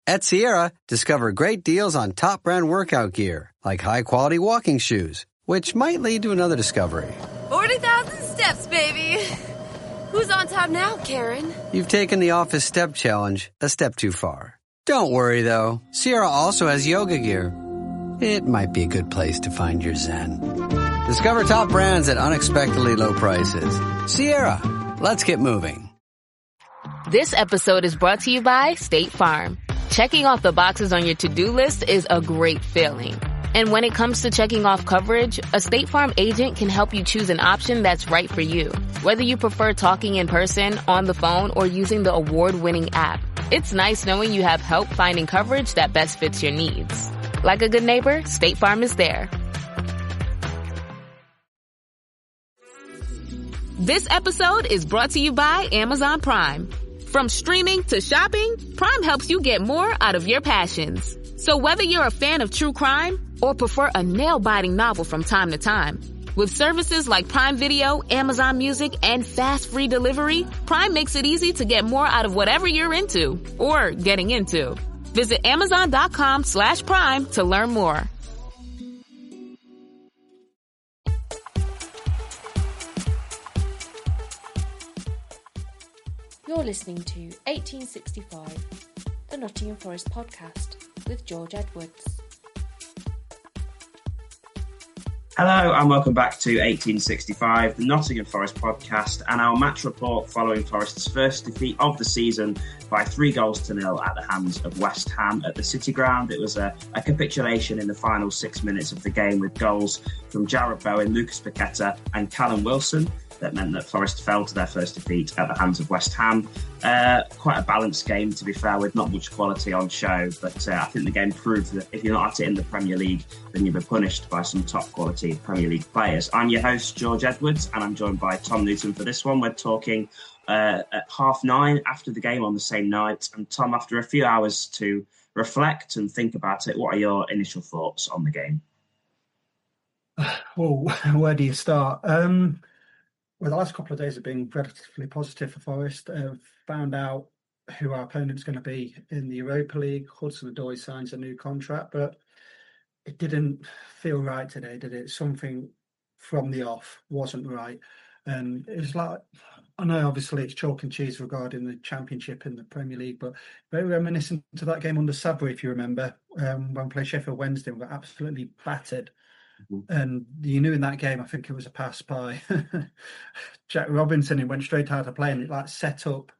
At Sierra, discover great deals on top brand workout gear, like high-quality walking shoes, which might lead to another discovery. 40,000 steps, baby. Who's on top now, Karen? You've taken the office step challenge a step too far. Don't worry, though. Sierra also has yoga gear. It might be a good place to find your zen. Discover top brands at unexpectedly low prices. Sierra, let's get moving. This episode is brought to you by State Farm. Checking off the boxes on your to-do list is a great feeling. And when it comes to checking off coverage, a State Farm agent can help you choose an option that's right for you. Whether you prefer talking in person, on the phone, or using the award-winning app, it's nice knowing you have help finding coverage that best fits your needs. Like a good neighbor, State Farm is there. This episode is brought to you by Amazon Prime. From streaming to shopping, Prime helps you get more out of your passions. So whether you're a fan of true crime or prefer a nail-biting novel from time to time, with services like Prime Video, Amazon Music, and fast free delivery, Prime makes it easy to get more out of whatever you're into or getting into. Visit Amazon.com/Prime to learn more. You're listening to 1865, the Nottingham Forest podcast with George Edwards. Hello and welcome back to 1865, the Nottingham Forest podcast, and our match report following Forest's first defeat of the season by 3-0 at the hands of West Ham at the City Ground. It was a capitulation in the final 6 minutes of the game with goals from Jarrod Bowen, Lucas Paqueta and Callum Wilson. That meant that Forest fell to their first defeat at the hands of West Ham. Quite a balanced game, to be fair, with not much quality on show. But I think the game proved that if you're not at it in the Premier League, then you'll be punished by some top quality Premier League players. I'm your host, George Edwards, and I'm joined by Tom Newton for this one. We're talking at 9:30 after the game on the same night. And Tom, after a few hours to reflect and think about it, what are your initial thoughts on the game? Well, where do you start? Well, the last couple of days have been relatively positive for Forest. Found out who our opponent's going to be in the Europa League. Hudson-Odoi signs a new contract, but it didn't feel right today, did it? Something from the off wasn't right. And it was like, I know obviously it's chalk and cheese regarding the Championship and the Premier League, but very reminiscent to that game under Savvo, if you remember, when we played Sheffield Wednesday, we got absolutely battered. And you knew in that game, I think it was a pass by Jack Robinson, who went straight out of play, and it like set up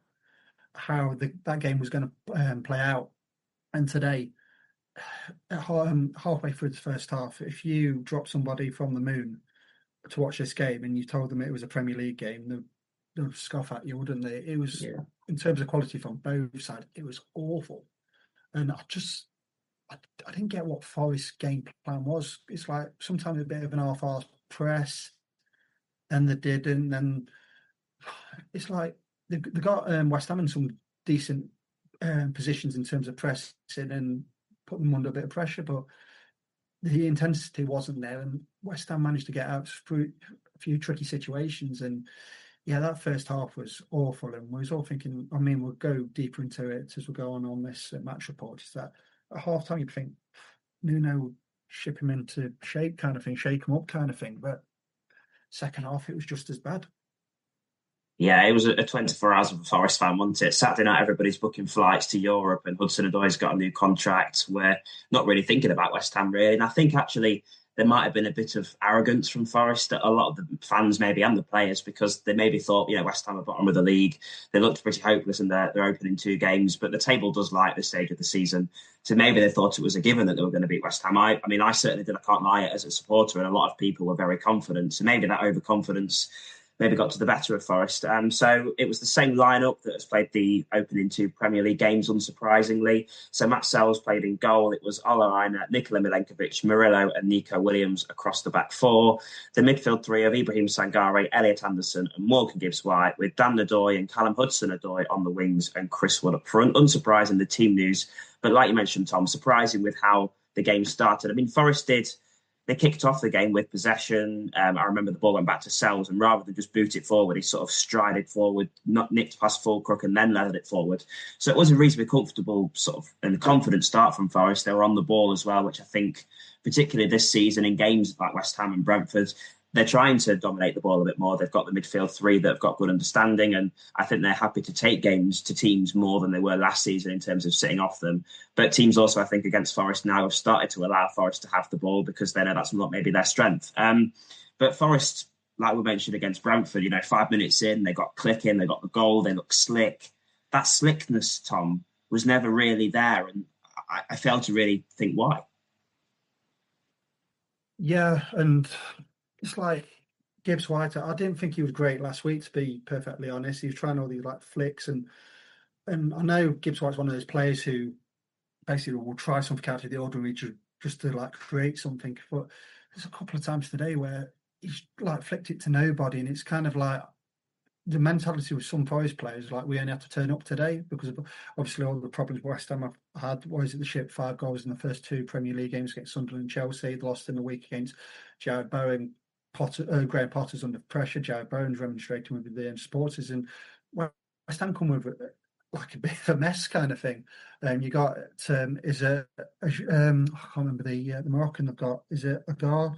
how that game was going to play out. And today, halfway through the first half, if you drop somebody from the moon to watch this game and you told them it was a Premier League game, they'll scoff at you, wouldn't they? It was, in terms of quality from both sides, it was awful. And I didn't get what Forest's game plan was. It's like sometimes a bit of an half-arsed press, and they didn't. And it's like they got West Ham in some decent positions in terms of pressing and putting them under a bit of pressure, but the intensity wasn't there. And West Ham managed to get out through a few tricky situations. And yeah, that first half was awful. And we was all thinking, I mean, we'll go deeper into it as we go on this match report, is that at half time, you'd think Nuno ship him into shape kind of thing, shake him up kind of thing. But second half, it was just as bad. Yeah, it was a 24 hours of a Forest fan, wasn't it? Saturday night, everybody's booking flights to Europe, and Hudson-Odoi's got a new contract. We're not really thinking about West Ham, really. And I think actually there might have been a bit of arrogance from Forest, a lot of the fans maybe and the players, because they maybe thought, West Ham are bottom of the league. They looked pretty hopeless in their opening 2 games, but the table does lie at this stage of the season. So maybe they thought it was a given that they were going to beat West Ham. I mean, I certainly did. I can't lie as a supporter, and a lot of people were very confident. So maybe that overconfidence maybe got to the better of Forest. So it was the same lineup that has played the opening 2 Premier League games, unsurprisingly. So Matt Sells played in goal. It was Ola Aina, Nikola Milenkovic, Murillo and Nico Williams across the back 4. The midfield 3 of Ibrahim Sangare, Elliot Anderson and Morgan Gibbs-White, with Dan Nadoy and Callum Hudson-Odoi on the wings and Chris Wood up front. Unsurprising, the team news. But like you mentioned, Tom, surprising with how the game started. I mean, Forest did they kicked off the game with possession. I remember the ball went back to Sells, and rather than just boot it forward, he sort of strided forward, not nicked past Fulcrook, and then leveled it forward. So it was a reasonably comfortable sort of and confident start from Forest. They were on the ball as well, which I think, particularly this season in games like West Ham and Brentford, they're trying to dominate the ball a bit more. They've got the midfield three that have got good understanding, and I think they're happy to take games to teams more than they were last season in terms of sitting off them. But teams also, I think, against Forest now have started to allow Forest to have the ball because they know that's not maybe their strength. But Forest, like we mentioned against Brentford, 5 minutes in, they got clicking, they got the goal, they look slick. That slickness, Tom, was never really there, and I failed to really think why. Yeah, and it's like Gibbs White. I didn't think he was great last week, to be perfectly honest. He was trying all these like flicks, and I know Gibbs White's one of those players who basically will try something out of the ordinary just to like create something. But there's a couple of times today where he's like flicked it to nobody, and it's kind of like the mentality with some Forest players, like we only have to turn up today because of obviously all the problems West Ham have had. Why is it the ship 5 goals in the first 2 Premier League games against Sunderland and Chelsea? They lost in the week against Jared Bowen. Graham Potter's under pressure. Jared Bowen's remonstrating with the supporters, and West Ham come with like a bit of a mess kind of thing. You got I can't remember the Moroccan they've got. Is it Agar?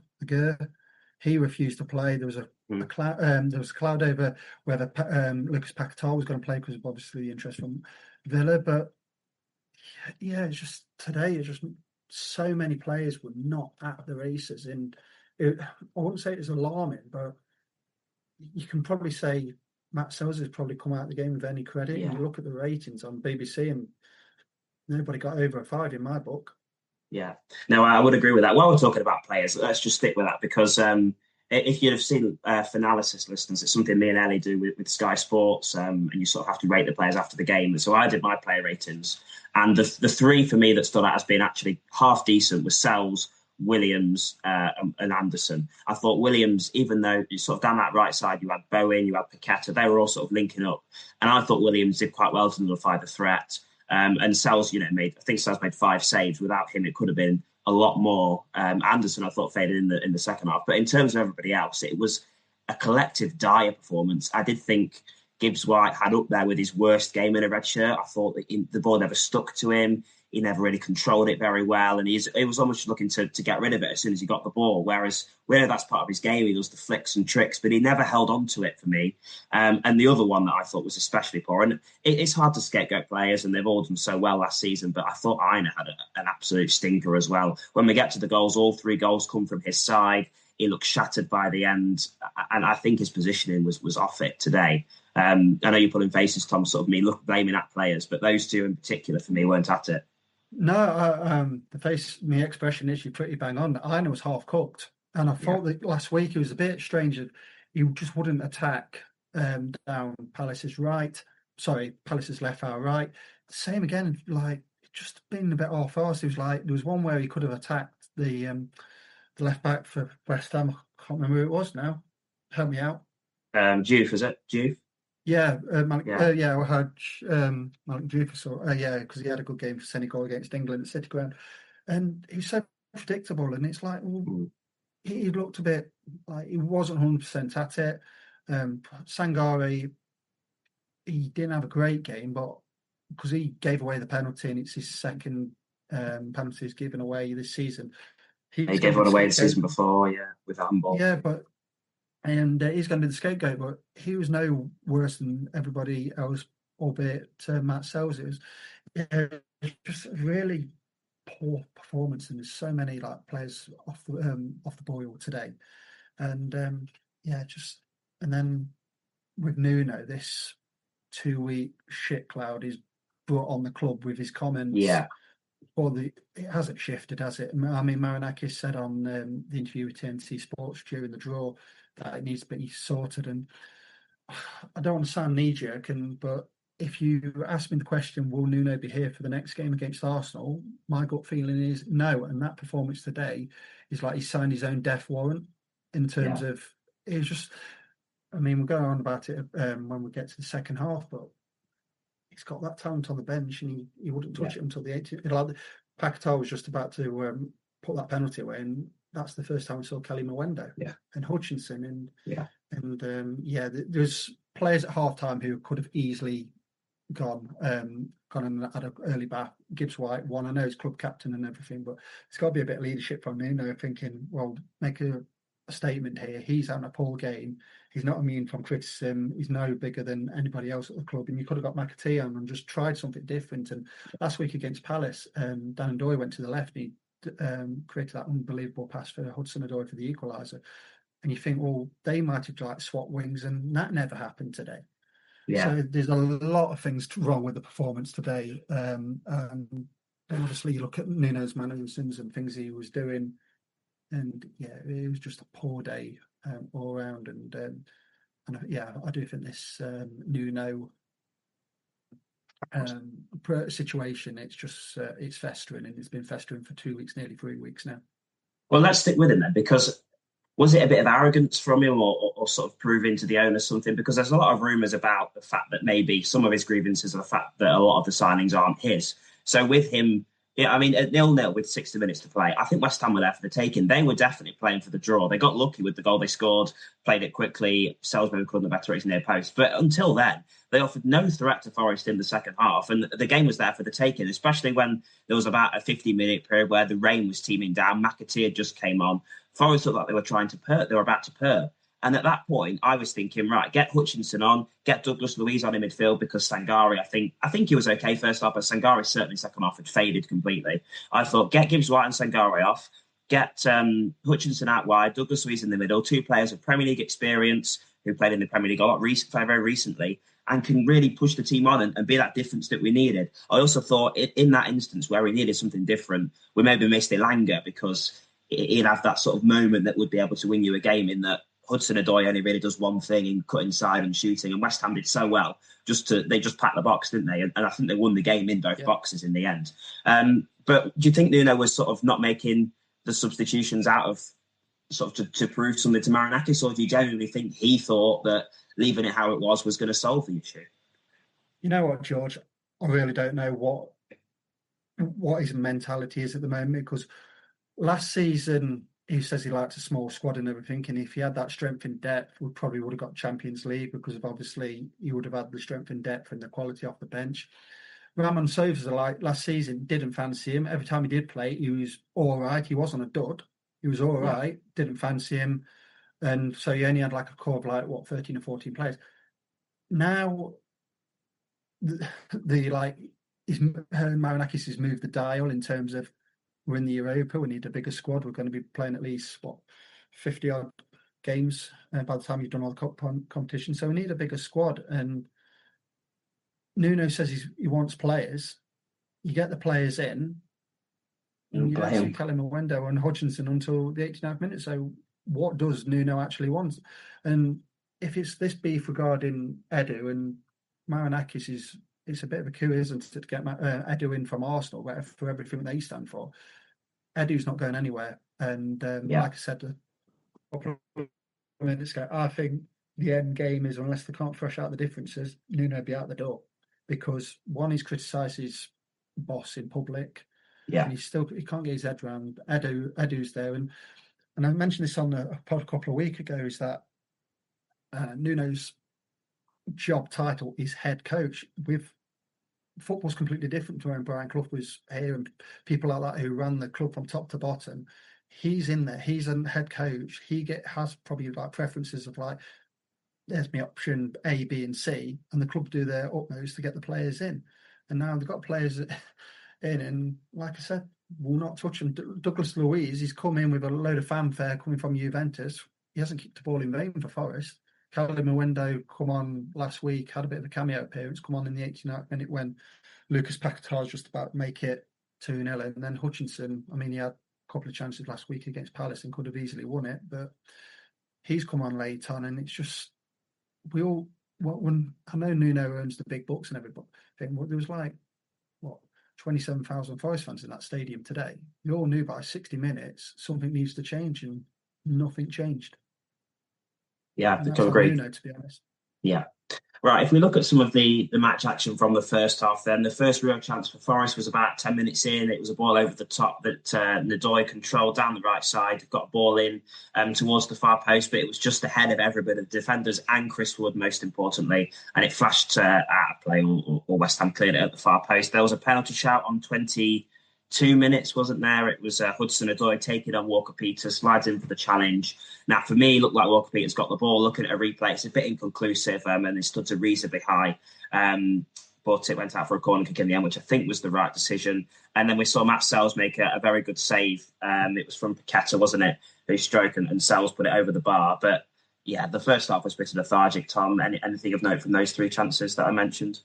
He refused to play. There was a cloud over whether Lucas Paquetá was going to play because of obviously the interest from Villa. But yeah, it's just today. It's just so many players were not at the races, and I wouldn't say it was alarming, but you can probably say Matt Sells has probably come out of the game with any credit. Yeah. And you look at the ratings on BBC, and nobody got over a 5 in my book. Yeah, no, I would agree with that. While we're talking about players, let's just stick with that because if you'd have seen Finalysis listeners, it's something me and Ellie do with Sky Sports, and you sort of have to rate the players after the game. So I did my player ratings, and the 3 for me that stood out as being actually half decent was Sells, Williams, and Anderson. I thought Williams, even though sort of down that right side, you had Bowen, you had Paquetá, they were all sort of linking up, and I thought Williams did quite well to nullify the threat. And Sells, I think Sells made 5 saves. Without him, it could have been a lot more. Anderson, I thought, faded in the second half. But in terms of everybody else, it was a collective dire performance. I did think Gibbs White had up there with his worst game in a red shirt. I thought that the ball never stuck to him. He never really controlled it very well. And he was almost looking to get rid of it as soon as he got the ball. Whereas we know that's part of his game. He does the flicks and tricks, but he never held on to it for me. And the other one that I thought was especially poor, and it's hard to scapegoat players, and they've all done so well last season, but I thought Aina had an absolute stinker as well. When we get to the goals, all 3 goals come from his side. He looked shattered by the end, and I think his positioning was off it today. I know you're putting faces, Tom, sort of me blaming at players, but those 2 in particular for me weren't at it. No, the face me expression is you pretty bang on. Aina was half cooked, and I thought that last week it was a bit strange that he just wouldn't attack down Palace's left, our right. Same again, like just being a bit half-arsed. It was like there was one where he could have attacked the left back for West Ham. I can't remember who it was now. Help me out. Juve, is it? Juve? Yeah, Malik Diouf, because he had a good game for Senegal against England at City Ground, and he was so predictable. And it's like, he looked a bit like he wasn't 100% at it. Sangare, he didn't have a great game, but because he gave away the penalty, and it's his second penalty he's given away this season. He gave one away the season before, with handball. Yeah, but. And he's going to be the scapegoat, but he was no worse than everybody else, albeit Matt Sells. It was just a really poor performance, and there's so many like players off the boil today, and and then with Nuno, this 2-week shit cloud is brought on the club with his comments. Yeah. It hasn't shifted, has it? I mean, Marinakis said on the interview with TNT Sports during the draw that it needs to be sorted. And I don't want to sound knee-jerk, but if you ask me the question, will Nuno be here for the next game against Arsenal? My gut feeling is no. And that performance today is like he signed his own death warrant in terms of it's just. I mean, we'll go on about it when we get to the second half, but he's got that talent on the bench, and he wouldn't touch it until the 80th. Like Paquetá was just about to put that penalty away, and that's the first time I saw Kelly Mwendo and Hutchinson. There's players at halftime who could have easily gone and had an early bath. Gibbs White won. I know he's club captain and everything, but it's got to be a bit of leadership from Nuno, thinking, well, make a statement here. He's having a poor game. He's not immune from criticism. He's no bigger than anybody else at the club. And you could have got McAtee on and just tried something different. And last week against Palace, Dan Doy went to the left. And he created that unbelievable pass for Hudson-Odoi for the equaliser. And you think, well, they might have like swapped wings, and that never happened today. Yeah. So there's a lot of things wrong with the performance today. And obviously you look at Nuno's mannerisms and things he was doing, and it was just a poor day all around. And I do think this Nuno situation, it's just it's festering, and it's been festering for 2 weeks, nearly 3 weeks now. Well, let's stick with him then, because was it a bit of arrogance from him, or sort of proving to the owner something? Because there's a lot of rumours about the fact that maybe some of his grievances are the fact that a lot of the signings aren't his. So with him, at 0-0 with 60 minutes to play, I think West Ham were there for the taking. They were definitely playing for the draw. They got lucky with the goal they scored, played it quickly. Salisbury couldn't have better his near post. But until then, they offered no threat to Forest in the second half. And the game was there for the taking, especially when there was about a 50-minute period where the rain was teeming down. McAtee had just came on. Forest looked like they were trying to purr. They were about to purr. And at that point, I was thinking, right, get Hutchinson on, get Douglas Luiz on in midfield, because Sangare, I think he was okay first half, but Sangare certainly second half had faded completely. I thought, get Gibbs White and Sangare off, get Hutchinson out wide, Douglas Luiz in the middle, two players of Premier League experience who played in the Premier League a lot very recently, and can really push the team on and be that difference that we needed. I also thought in that instance where we needed something different, we maybe missed Elanga, because he'd have that sort of moment that would be able to win you a game, in that Hudson-Odoi only really does one thing in cut inside and shooting, and West Ham did so well. They just packed the box, didn't they? And I think they won the game in both boxes in the end. But do you think Nuno was sort of not making the substitutions out of sort of to prove something to Marinakis, or do you genuinely think he thought that leaving it how it was going to solve the issue? You know what, George? I really don't know what his mentality is at the moment, because last season he says he likes a small squad and everything, and if he had that strength in depth, we probably would have got Champions League, because of obviously he would have had the strength in depth and the quality off the bench. Ramon Sovas, like last season, didn't fancy him. Every time he did play, he was all right. He wasn't a dud. He was all right. Didn't fancy him, and so he only had like a core of 13 or 14 players. Now, Marinakis has moved the dial in terms of, we're in the Europa, we need a bigger squad. We're going to be playing at least 50-odd games by the time you've done all the competition. So we need a bigger squad. And Nuno says he wants players. You get the players in, and you don't see Kelly Mwendo and Hutchinson until the 89th minute. So what does Nuno actually want? And if it's this beef regarding Edu and Marinakis, it's a bit of a coup, isn't it, to get Edu in from Arsenal, for everything they stand for. Edu's not going anywhere. And like I said a couple of minutes ago, I think the end game is, unless they can't thresh out the differences, Nuno will be out the door. Because one, he's criticised his boss in public. Yeah. And he can't get his head around Edu's there. And I mentioned this on a pod a couple of weeks ago, is that Nuno's job title is head coach. Football's completely different to when Brian Clough was here and people like that who ran the club from top to bottom. He's in there. He's a head coach. He has probably like preferences of like, there's my option A, B, and C, and the club do their utmost to get the players in. And now they've got players in, and like I said, we'll not touch him. Douglas Luiz, he's come in with a load of fanfare coming from Juventus. He hasn't kicked the ball in vain for Forest. Kelly Mwendo come on last week, had a bit of a cameo appearance, come on in the 89th minute when Lucas Paquetá just about make it 2-0. And then Hutchinson, he had a couple of chances last week against Palace and could have easily won it, but he's come on late on, and it's just, when I know Nuno owns the big bucks and everything, there was 27,000 Forest fans in that stadium today. We all knew by 60 minutes something needs to change, and nothing changed. Yeah, I agree. Nuno, to be honest. Yeah. Right, if we look at some of the match action from the first half, then the first real chance for Forest was about 10 minutes in. It was a ball over the top that Nadoy controlled down the right side, got ball in towards the far post, but it was just ahead of everybody, the defenders and Chris Wood, most importantly, and it flashed out of play, or West Ham cleared it at the far post. There was a penalty shout on 22 minutes, wasn't there? It was Hudson-Odoi taking on Walker-Peters, slides in for the challenge. Now, for me, it looked like Walker-Peters got the ball. Looking at a replay, it's a bit inconclusive, and it stood reasonably high. But it went out for a corner kick in the end, which I think was the right decision. And then we saw Matt Sells make a very good save. It was from Paqueta, wasn't it? Who struck and Sells put it over the bar. But yeah, the first half was pretty lethargic, Tom. Anything of note from those three chances that I mentioned?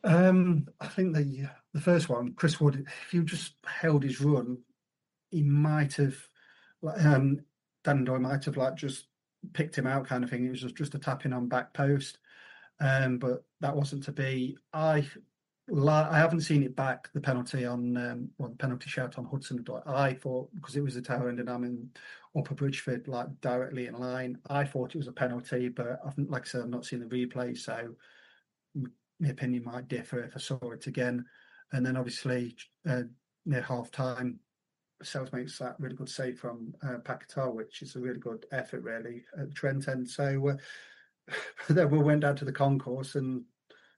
I think the first one, Chris Wood, if you just held his run, he might have, Dandoy might have just picked him out kind of thing. It was just a tapping on back post, but that wasn't to be. I haven't seen it back, the penalty on, the penalty shout on Hudson-Odoi. I thought, because it was a tower and I'm in Upper Bridgeford, directly in line, I thought it was a penalty, but like I said, I've not seen the replay, so my opinion might differ if I saw it again. And then obviously near half time, Sells makes that really good save from Paqueta, which is a really good effort really at Trent end. So then we went down to the concourse, and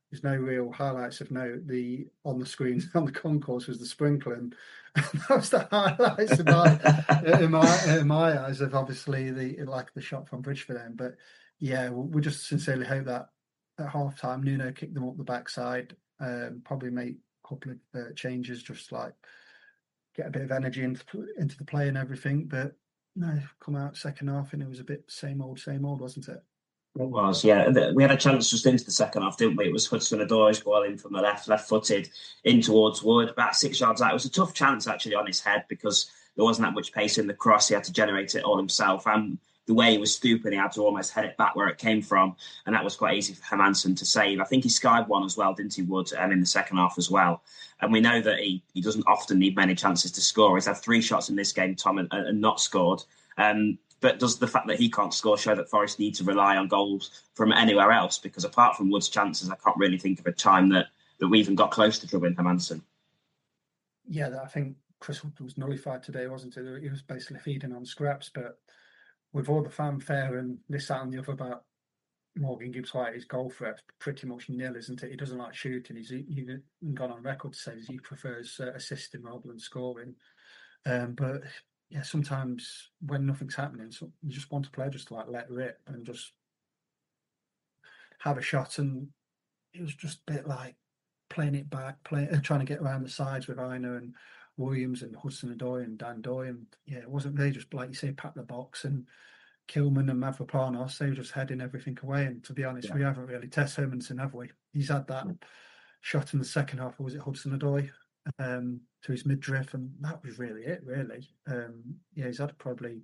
there's no real highlights of note. On the screen on the concourse was the sprinkler, and that was the highlights in my eyes of obviously the shot from Bridgeford end. But yeah, we just sincerely hope that at half time Nuno kicked them up the backside, probably make a couple of changes, just get a bit of energy into the play and everything. But no, come out second half and it was a bit same old, wasn't it? It was, yeah. We had a chance just into the second half, didn't we? It was Hudson-Odoi's ball in from the left-footed, in towards Wood, about 6 yards out. It was a tough chance, actually, on his head, because there wasn't that much pace in the cross. He had to generate it all himself. And the way he was stooping, he had to almost head it back where it came from. And that was quite easy for Hermansen to save. I think he skied one as well, didn't he, Wood, in the second half as well. And we know that he doesn't often need many chances to score. He's had 3 shots in this game, Tom, and not scored. But does the fact that he can't score show that Forest need to rely on goals from anywhere else? Because apart from Wood's chances, I can't really think of a time that we even got close to troubling Hermansen. Yeah, I think Chris Wood was nullified today, wasn't it? He was basically feeding on scraps. But with all the fanfare and this, that and the other about Morgan Gibbs-White, his goal threat pretty much nil, isn't it? He doesn't like shooting. He's even gone on record to say he prefers assisting rather than scoring. But yeah, sometimes when nothing's happening, so you just want a player just to let rip and just have a shot. And it was just a bit playing it back, trying to get around the sides with Aina and Williams and Hudson-Odoi and Dandoy. And yeah, it wasn't really just like you say, pat the box. And Kilman and Mavropanos, they were just heading everything away. And to be honest, we haven't really tested Hermansen, have we? He's had that shot in the second half, or was it Hudson-Odoi? To his midriff, and that was really it. Yeah, he's had probably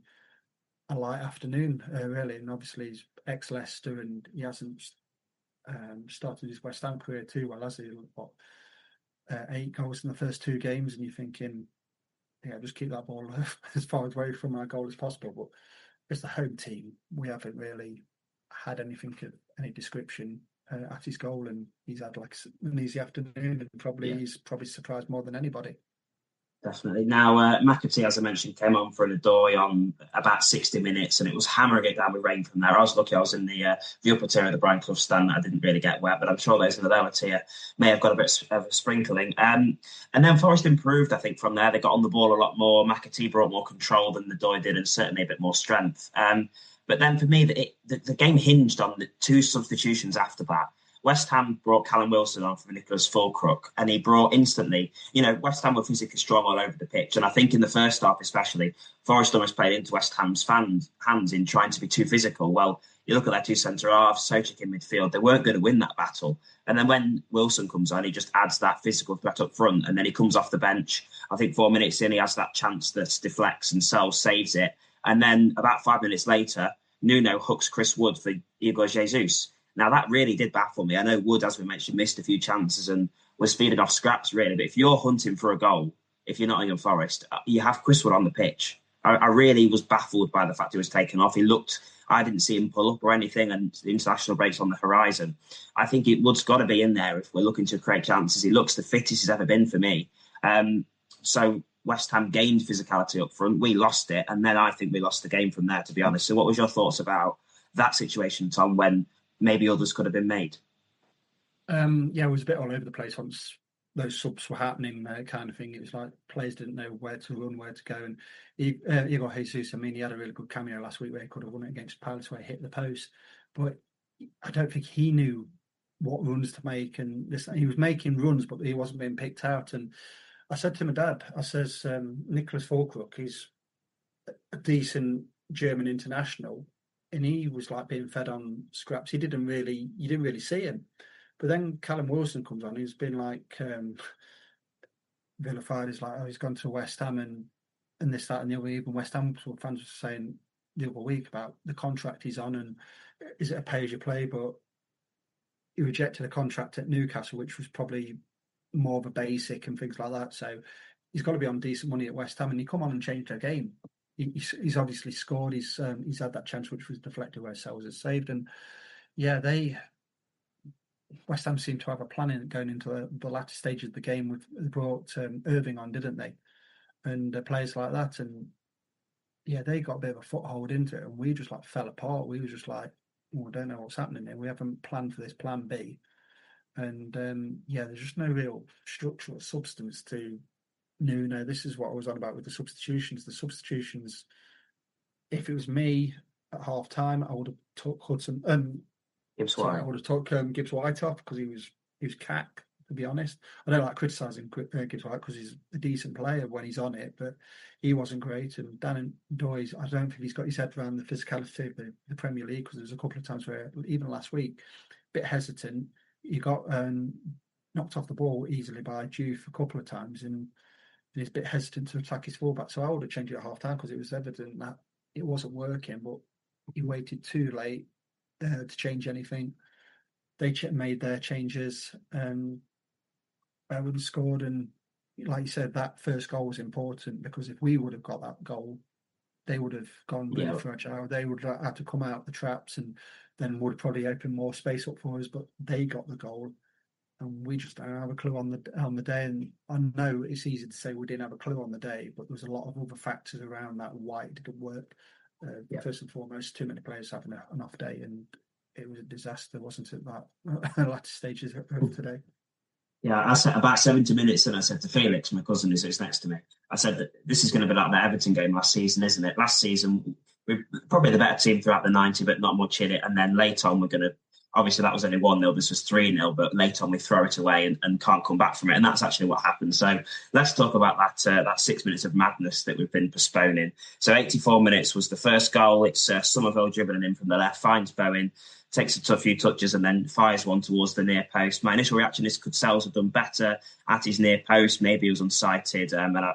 a light afternoon, really, and obviously he's ex-Leicester, and he hasn't started his West Ham career too well, has he? 8 goals in the first 2 games, and you're thinking, yeah, just keep that ball as far away from our goal as possible. But as the home team, we haven't really had anything of any description at his goal, and he's had an easy afternoon, and he's surprised more than anybody. Definitely. Now, McAtee, as I mentioned, came on for an Odoi on about 60 minutes, and it was hammering it down with rain from there. I was lucky I was in the upper tier of the Brian Clough stand. I didn't really get wet, but I'm sure those in the lower tier may have got a bit of a sprinkling. And then Forest improved, I think, from there. They got on the ball a lot more. McAtee brought more control than Odoi did, and certainly a bit more strength. But then for me, the game hinged on the 2 substitutions after that. West Ham brought Callum Wilson on for Nicholas Fulcrook, and he brought instantly, West Ham were physically strong all over the pitch. And I think in the first half especially, Forest almost played into West Ham's hands in trying to be too physical. Well, you look at their 2 centre-halves, Souček in midfield, they weren't going to win that battle. And then when Wilson comes on, he just adds that physical threat up front, and then he comes off the bench. I think 4 minutes in, he has that chance that deflects and Sells saves it. And then about 5 minutes later, Nuno hooks Chris Wood for Igor Jesus. Now, that really did baffle me. I know Wood, as we mentioned, missed a few chances and was feeding off scraps, really. But if you're hunting for a goal, if you're not in your Forest, you have Chris Wood on the pitch. I really was baffled by the fact he was taken off. He looked, I didn't see him pull up or anything, and the international break's on the horizon. I think Wood's got to be in there if we're looking to create chances. He looks the fittest he's ever been for me. So West Ham gained physicality up front. We lost it, and then I think we lost the game from there, to be honest. So what was your thoughts about that situation, Tom, when maybe others could have been made? It was a bit all over the place once those subs were happening, kind of thing. It was like players didn't know where to run, where to go. And Igor Jesus, I mean, he had a really good cameo last week where he could have won it against Palace, where he hit the post. But I don't think he knew what runs to make. And he was making runs, but he wasn't being picked out. And I said to my dad, I says, Nicholas Fulkrug is a decent German international, and he was like being fed on scraps. You didn't really see him. But then Callum Wilson comes on. He's been like vilified. He's like, he's gone to West Ham and this, that, and the other. Even West Ham fans were saying the other week about the contract he's on and is it a pay-as-you-play? But he rejected a contract at Newcastle, which was probably more of a basic and things like that. So he's got to be on decent money at West Ham, and he come on and changed their game. He's obviously scored. He's had that chance which was deflected where Sells has saved, and West Ham seemed to have a plan in going into the latter stages of the game. They brought Irving on, didn't they? And players like that, and they got a bit of a foothold into it, and we just like fell apart. We were just like, I don't know what's happening here. We haven't planned for this plan B. And there's just no real structural substance to Nuno. This is what I was on about with the substitutions. The substitutions, if it was me at half time, I would have took Hudson. Gibbs White. I would have took Gibbs White off because he was cack, to be honest. I don't like criticising Gibbs White because he's a decent player when he's on it, but he wasn't great. And Dan Doyes, I don't think he's got his head around the physicality of the Premier League, because there was a couple of times where, even last week, a bit hesitant. He got knocked off the ball easily by Juve a couple of times, and he's a bit hesitant to attack his fullback. So I would have changed it at half time because it was evident that it wasn't working, but he waited too late to change anything. They made their changes. Bowen scored, and like you said, that first goal was important, because if we would have got that goal, they would have gone really fragile. They would have had to come out the traps, and then would have probably opened more space up for us. But they got the goal, and we just don't have a clue on the day. And I know it's easy to say we didn't have a clue on the day, but there was a lot of other factors around that why it didn't work. First and foremost, too many players having an off day, and it was a disaster, wasn't it? That latter stages of today. Yeah, I said about 70 minutes, and I said to Felix, my cousin who sits next to me, I said that this is going to be like the Everton game last season, isn't it? Last season, we're probably the better team throughout the 90, but not much in it. And then late on, we're going to, obviously that was only 1-0, this was 3-0, but late on we throw it away and can't come back from it. And that's actually what happened. So let's talk about that 6 minutes of madness that we've been postponing. So 84 minutes was the first goal. It's Somerville dribbling in from the left, finds Bowen, takes a few touches and then fires one towards the near post. My initial reaction is, could Sells have done better at his near post? Maybe he was unsighted. And I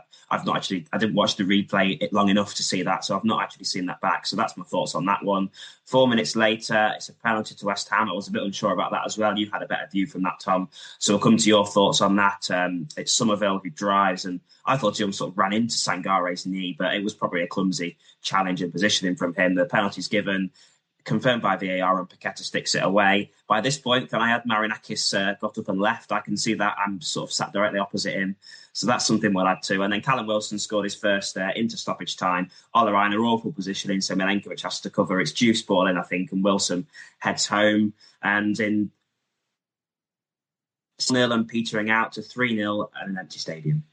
didn't watch the replay long enough to see that, so I've not actually seen that back. So that's my thoughts on that one. 4 minutes later, it's a penalty to West Ham. I was a bit unsure about that as well. You had a better view from that, Tom. So we'll come to your thoughts on that. It's Somerville who drives, and I thought he sort of ran into Sangare's knee, but it was probably a clumsy challenge and positioning from him. The penalty's given, confirmed by VAR, and Paqueta sticks it away. By this point, can I add Marinakis got up and left? I can see that. I'm sort of sat directly opposite him. So that's something we'll add to. And then Callum Wilson scored his first into stoppage time. Olarine, awful positioning, so Milenkovic has to cover. It's juice ball in, I think, and Wilson heads home. And in 0 and petering out to 3-0 at an empty stadium.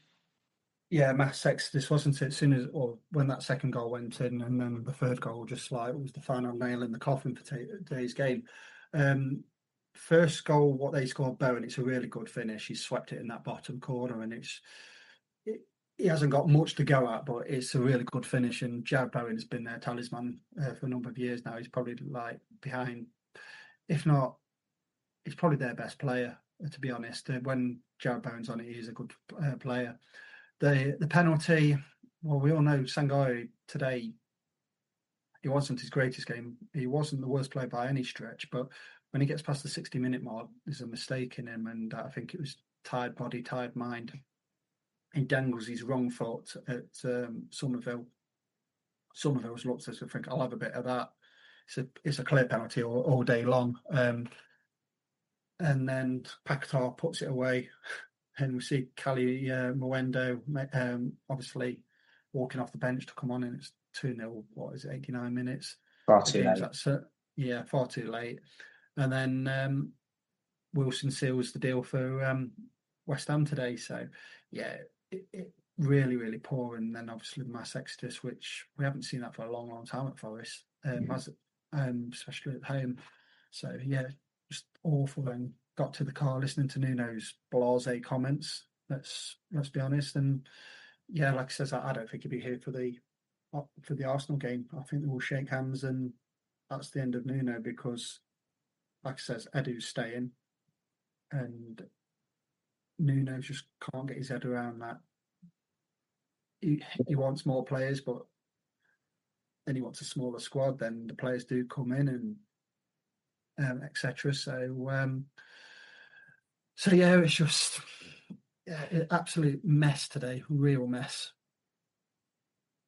Yeah, mass exodus, wasn't it? As soon as, or when that second goal went in, and then the third goal just like was the final nail in the coffin for today's game. First goal, what they scored, Bowen, it's a really good finish. He swept it in that bottom corner, and he hasn't got much to go at, but it's a really good finish. And Jared Bowen has been their talisman for a number of years now. He's probably like behind, if not, he's probably their best player, to be honest. When Jared Bowen's on it, he's a good player. The penalty, well, we all know Sangare today, he wasn't his greatest game. He wasn't the worst player by any stretch, but when he gets past the 60-minute mark, there's a mistake in him, and I think it was tired body, tired mind. He dangles his wrong foot at Somerville. Somerville's looked at us and think, I'll have a bit of that. it's a clear penalty all day long. And then Paquetá puts it away, and we see Cali Mwendo obviously walking off the bench to come on, and it's 2-0. What is it, 89 minutes? Far too late. Far too late. And then Wilson seals the deal for West Ham today. So, yeah, it really, really poor. And then obviously the mass exodus, which we haven't seen that for a long, long time at Forest, especially at home. So, yeah, just awful. And got to the car listening to Nuno's blasé comments. Let's be honest. And yeah, like I says, I don't think he'll be here for the Arsenal game. I think they will shake hands, and that's the end of Nuno, because, like I says, Edu's staying, and Nuno just can't get his head around that. He wants more players, but then he wants a smaller squad. Then the players do come in and etc. So yeah, it's just an absolute mess today, real mess.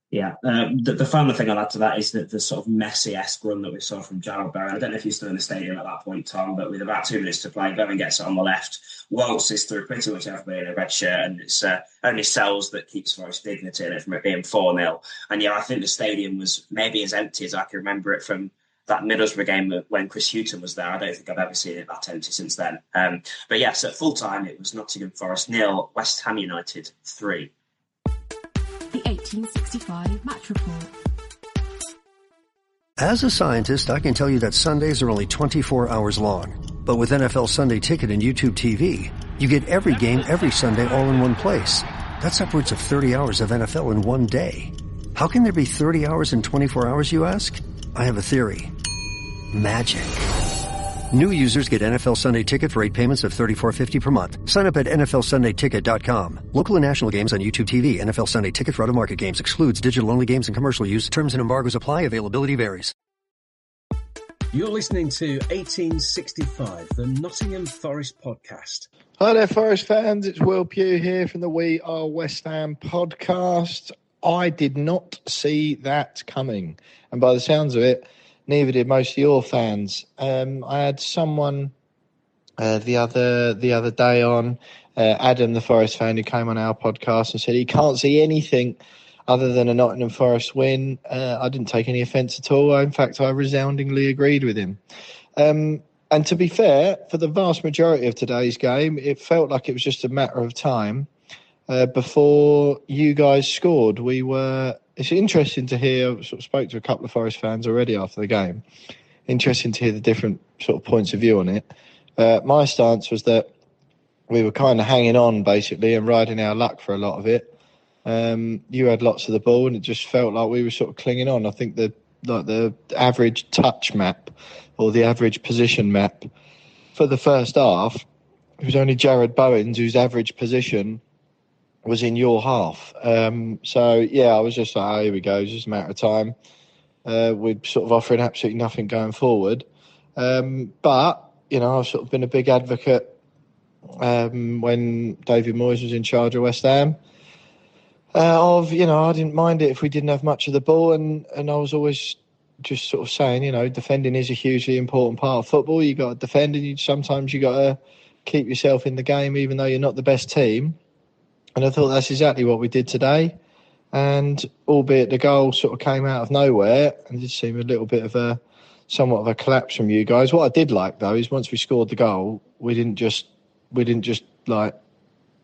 Yeah, the final thing I'll add to that is that the sort of messy-esque run that we saw from Jarrod Bowen. I don't know if you're still in the stadium at that point, Tom, but with about 2 minutes to play, Bowen gets it on the left, waltzes through pretty much everybody in a red shirt, and it's only Sells that keeps Forest dignity in it from it being 4-0. And yeah, I think the stadium was maybe as empty as I can remember it from that Middlesbrough game when Chris Hughton was there. I don't think I've ever seen it that empty since then. But yes, at full time, it was Nottingham Forest 0, West Ham United 3. The 1865 Match Report. As a scientist, I can tell you that Sundays are only 24 hours long. But with NFL Sunday Ticket and YouTube TV, you get every game every Sunday all in one place. That's upwards of 30 hours of NFL in one day. How can there be 30 hours in 24 hours, you ask? I have a theory. Magic. New users get NFL Sunday Ticket for 8 payments of $34.50 per month. Sign up at NFLSundayTicket.com. Local and national games on YouTube TV. NFL Sunday Ticket for out-of-market games excludes digital-only games and commercial use. Terms and embargoes apply. Availability varies. You're listening to 1865, the Nottingham Forest podcast. Hi there, Forest fans. It's Will Pugh here from the We Are West Ham podcast. I did not see that coming. And by the sounds of it, neither did most of your fans. I had someone the other day on, Adam, the Forest fan, who came on our podcast and said he can't see anything other than a Nottingham Forest win. I didn't take any offence at all. In fact, I resoundingly agreed with him. And to be fair, for the vast majority of today's game, it felt like it was just a matter of time before you guys scored. It's interesting to hear, I sort of spoke to a couple of Forest fans already after the game. Interesting to hear the different sort of points of view on it. My stance was that we were kind of hanging on, basically, and riding our luck for a lot of it. You had lots of the ball, and it just felt like we were sort of clinging on. I think the average touch map or the average position map for the first half, it was only Jarrod Bowen's whose average position was in your half. So, yeah, I was just like, here we go, it's just a matter of time. We're sort of offering absolutely nothing going forward. But, you know, I've sort of been a big advocate when David Moyes was in charge of West Ham. I didn't mind it if we didn't have much of the ball, and I was always just sort of saying, you know, defending is a hugely important part of football. You got to defend, and sometimes you got to keep yourself in the game, even though you're not the best team. And I thought that's exactly what we did today. And albeit the goal sort of came out of nowhere and did seem a little bit of somewhat of a collapse from you guys. What I did like, though, is once we scored the goal, we didn't just like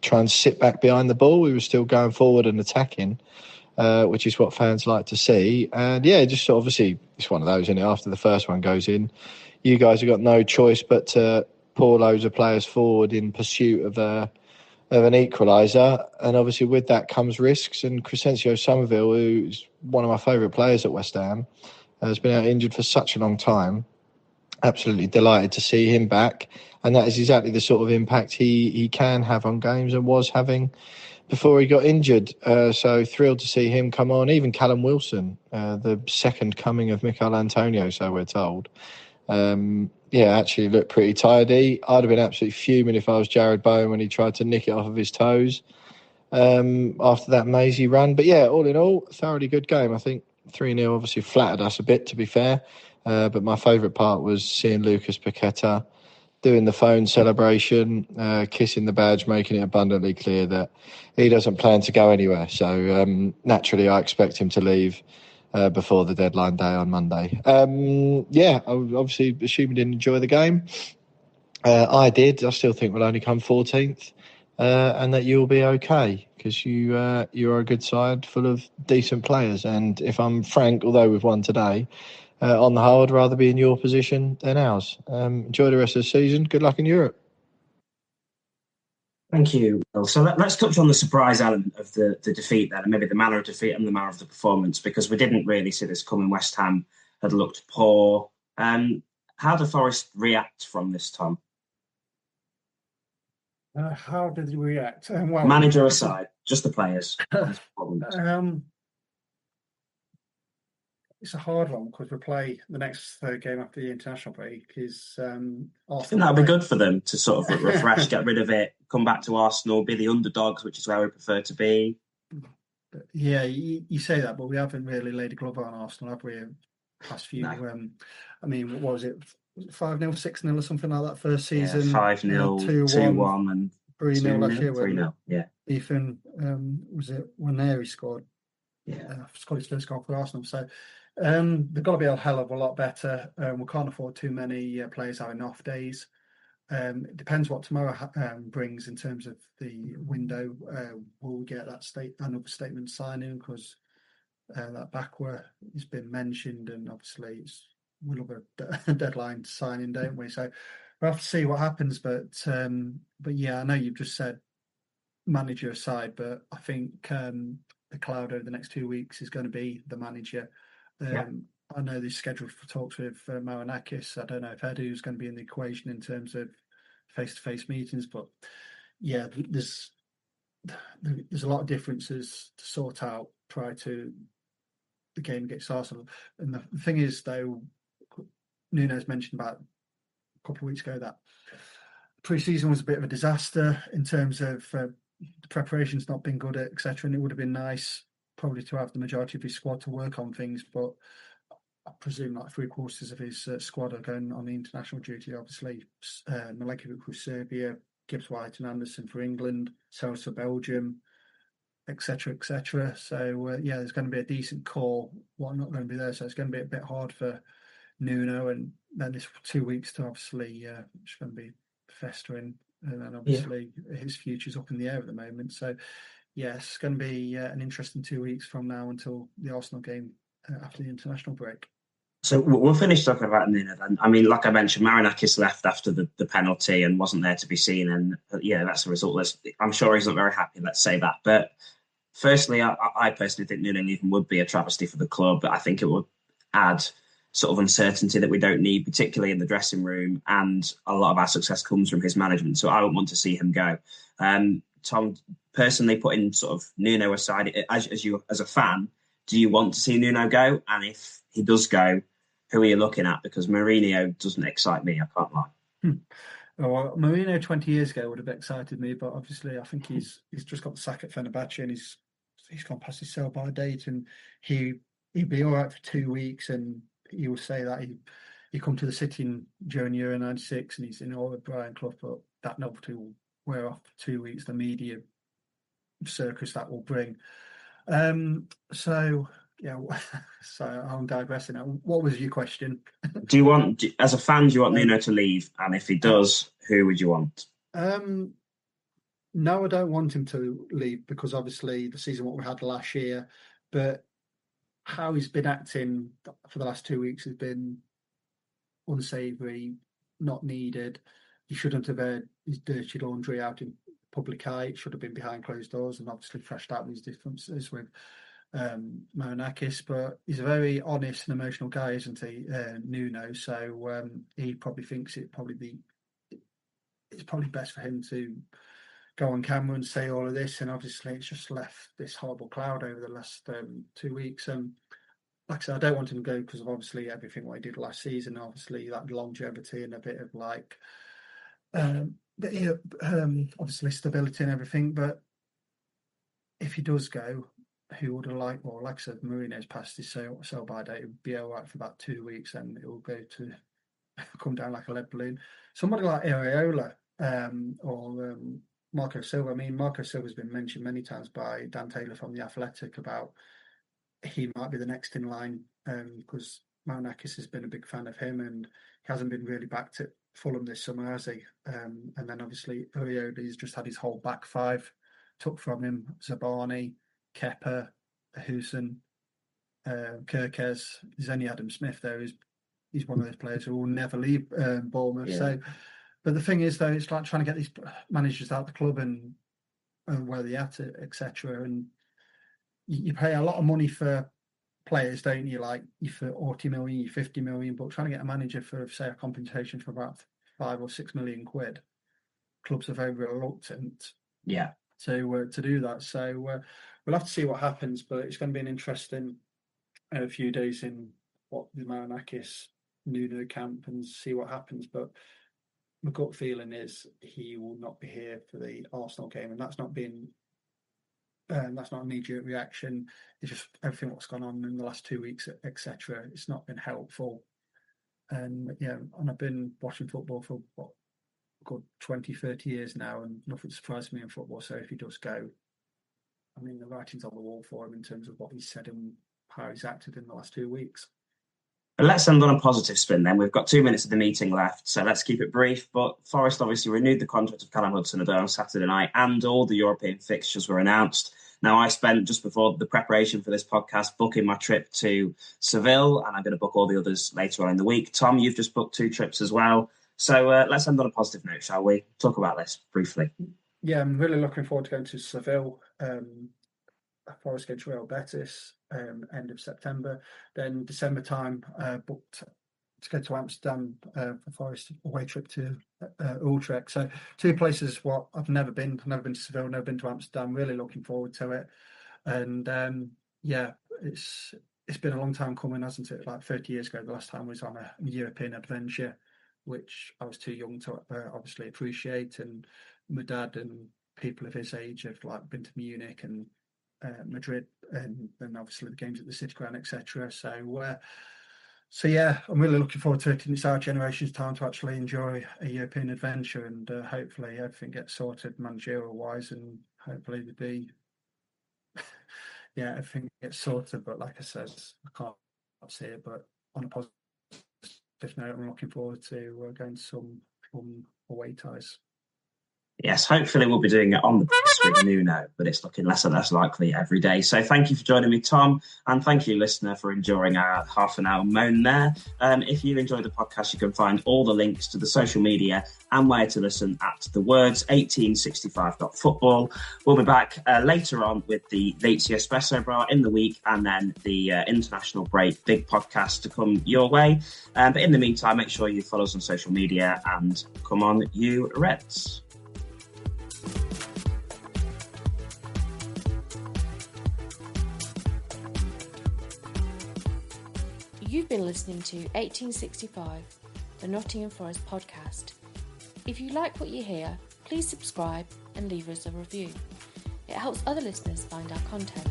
try and sit back behind the ball. We were still going forward and attacking, which is what fans like to see. And yeah, just sort of, obviously it's one of those, isn't it? After the first one goes in, you guys have got no choice but to pour loads of players forward in pursuit of an equaliser, and obviously with that comes risks. And Crescencio Somerville, who's one of my favourite players at West Ham, has been out injured for such a long time. Absolutely delighted to see him back, and that is exactly the sort of impact he can have on games and was having before he got injured. So thrilled to see him come on. Even Callum Wilson, the second coming of Mikel Antonio, so we're told. Actually looked pretty tidy. I'd have been absolutely fuming if I was Jarrod Bowen when he tried to nick it off of his toes after that mazy run. But yeah, all in all, thoroughly good game. I think 3-0 obviously flattered us a bit, to be fair. But my favourite part was seeing Lucas Paqueta doing the phone celebration, kissing the badge, making it abundantly clear that he doesn't plan to go anywhere. So naturally, I expect him to leave before the deadline day on Monday. I obviously assume he didn't enjoy the game. I did. I still think we'll only come 14th, and that you'll be okay because you are a good side full of decent players. And if I'm frank, although we've won today, on the whole, I'd rather be in your position than ours. Enjoy the rest of the season. Good luck in Europe. Thank you, Will. So let's touch on the surprise element of the defeat then, and maybe the manner of defeat and the manner of the performance, because we didn't really see this coming. West Ham had looked poor. How did Forest react from this, Tom? How did he react? Manager aside, just the players. It's a hard one because we play the next third game after the international break is Arsenal. I think that would be good for them to sort of refresh, get rid of it, come back to Arsenal, be the underdogs, which is where we prefer to be. But yeah, you say that, but we haven't really laid a glove on Arsenal, have we? Past few, No. what was it? 5-0, 6-0 or something like that first season. 5-0, 2-1 and 3-0 last year. 3-0, yeah. Ethan, was it Waneri scored? Yeah. Scored his first goal for Arsenal. So they've got to be a hell of a lot better. We can't afford too many players having off days. It depends what tomorrow brings in terms of the window. Will we get another statement signing? Because that backward has been mentioned, and obviously we'll have a deadline signing, don't we? So we'll have to see what happens. But yeah, I know you've just said manager aside, but I think the cloud over the next 2 weeks is going to be the manager. I know they're scheduled for talks with Marinakis. I don't know if Edu's going to be in the equation in terms of face-to-face meetings, but yeah, there's a lot of differences to sort out prior to the game against Arsenal. And the thing is, though, Nuno's mentioned about a couple of weeks ago that pre-season was a bit of a disaster in terms of the preparation's not been good, etc. And it would have been nice probably to have the majority of his squad to work on things, but I presume like 3/4 of his squad are going on the international duty. Obviously, Milenkovic for Serbia, Gibbs White and Anderson for England, Sels for Belgium, etc., etc. So there's going to be a decent call. What not going to be there, so it's going to be a bit hard for Nuno, and then this 2 weeks to obviously it's going to be festering, and then obviously his future's up in the air at the moment. So yes, it's going to be an interesting 2 weeks from now until the Arsenal game after the international break. So we'll finish talking about Nuno then. I mean, like I mentioned, Marinakis left after the penalty and wasn't there to be seen. And that's the result. I'm sure he's not very happy, let's say that. But firstly, I personally think Nuno leaving would be a travesty for the club. But I think it would add sort of uncertainty that we don't need, particularly in the dressing room. And a lot of our success comes from his management. So I don't want to see him go. Tom, personally, putting sort of Nuno aside, as a fan, do you want to see Nuno go? And if he does go, who are you looking at? Because Mourinho doesn't excite me, I can't lie. Well, Mourinho 20 years ago would have excited me, but obviously I think he's just got the sack at Fenerbahce and he's gone past his sell-by date, and he'd be all right for 2 weeks, and he will say that he come to the city during Euro 96 and he's in awe of Brian Clough, but that novelty will wear off for 2 weeks, the media circus that will bring. So I'm digressing now. What was your question? As a fan, do you want Nuno to leave? And if he does, who would you want? No, I don't want him to leave, because obviously the season what we had last year, but how he's been acting for the last 2 weeks has been unsavoury, not needed. He shouldn't have aired his dirty laundry out in public eye. It should have been behind closed doors and obviously thrashed out his differences with Marinakis, but he's a very honest and emotional guy, isn't he, Nuno? So he probably thinks it's probably best for him to go on camera and say all of this, and obviously it's just left this horrible cloud over the last 2 weeks. Like I said, I don't want him to go because of obviously everything what he did last season, obviously that longevity and a bit of like obviously stability and everything. But if he does go, who would have liked, well, like I said, Mourinho's past his sell by date. It would be all right for about 2 weeks, and it will go to come down like a lead balloon. Somebody like Areola or Marco Silva. I mean, Marco Silva's been mentioned many times by Dan Taylor from The Athletic about he might be the next in line because Marinakis has been a big fan of him, and he hasn't been really backed at Fulham this summer, has he? And then obviously Urioli's just had his whole back five took from him: Zabani, Kepa, Huson, Kirkez. There's only Adam Smith there. He's one of those players who will never leave Bournemouth. Yeah. So, but the thing is, though, it's like trying to get these managers out of the club and where they're at, etc. And you pay a lot of money for players, don't you? Like you for 40 million, you 50 million, but trying to get a manager for, say, a compensation for about 5 or 6 million quid, clubs are very reluctant. Yeah. To do that. So we'll have to see what happens, but it's going to be an interesting few days in what the Marinakis Nuno camp and see what happens. But my gut feeling is he will not be here for the Arsenal game, and that's not been that's not a knee-jerk reaction. It's just everything what's gone on in the last 2 weeks, etc. It's not been helpful, and I've been watching football for what, good 20, 30 years now, and nothing surprised me in football. So if he does go, I mean, the writing's on the wall for him in terms of what he said and how he's acted in the last 2 weeks. But let's end on a positive spin then. We've got 2 minutes of the meeting left, so let's keep it brief. But Forest obviously renewed the contract of Callum Hudson-Odoi on Saturday night, and all the European fixtures were announced. Now, I spent, just before the preparation for this podcast, booking my trip to Seville, and I'm going to book all the others later on in the week. Tom, you've just booked 2 trips as well. So let's end on a positive note, shall we? Talk about this briefly. Yeah, I'm really looking forward to going to Seville. Forest against Real Betis, end of September. Then December time, booked to go to Amsterdam for Forest away trip to Utrecht. So 2 places what I've never been. I've never been to Seville, never been to Amsterdam. Really looking forward to it. And it's been a long time coming, hasn't it? Like 30 years ago, the last time I was on a European adventure, which I was too young to obviously appreciate. And my dad and people of his age have like been to Munich and Madrid, and then obviously the games at the City Ground, etc. So yeah, I'm really looking forward to it. And it's our generation's time to actually enjoy a European adventure, and hopefully everything gets sorted managerial wise, and hopefully everything gets sorted. But like I said, I can't see it. But on a positive note, I'm looking forward to going to some away ties. Yes, hopefully we'll be doing it on the bus with Nuno, but it's looking less and less likely every day. So thank you for joining me, Tom, and thank you, listener, for enjoying our half an hour moan there. If you enjoyed the podcast, you can find all the links to the social media and where to listen at the words 1865.football. We'll be back later on with the Lazio Espresso Bar in the week, and then the international break big podcast to come your way. But in the meantime, make sure you follow us on social media, and come on, you Reds. You've been listening to 1865, the Nottingham Forest podcast. If you like what you hear, please subscribe and leave us a review. It helps other listeners find our content.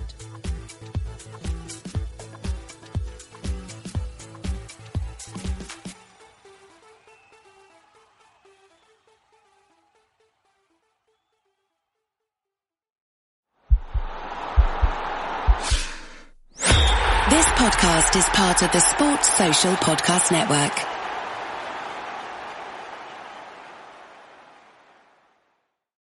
This podcast is part of the Sports Social Podcast Network.